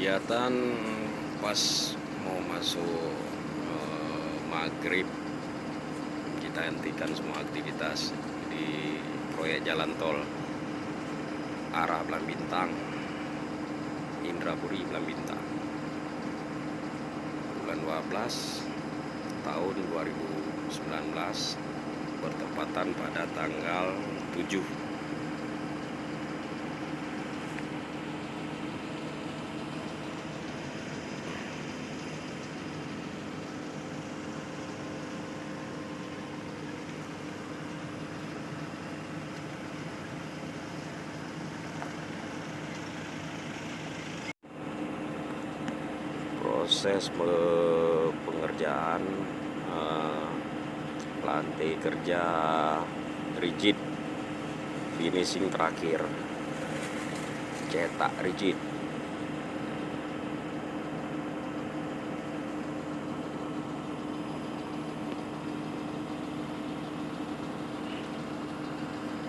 kegiatan pas mau masuk maghrib, kita hentikan semua aktivitas di proyek jalan tol arah Blambintang, Indrapuri Blambintang, bulan 12 tahun 2019, bertepatan pada tanggal 7. Proses pengerjaan lantai kerja rigid, finishing terakhir, cetak rigid.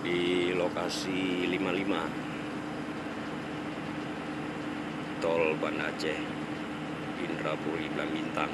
Di lokasi 55 Tol Banda Aceh, Indrapuri Blambintang.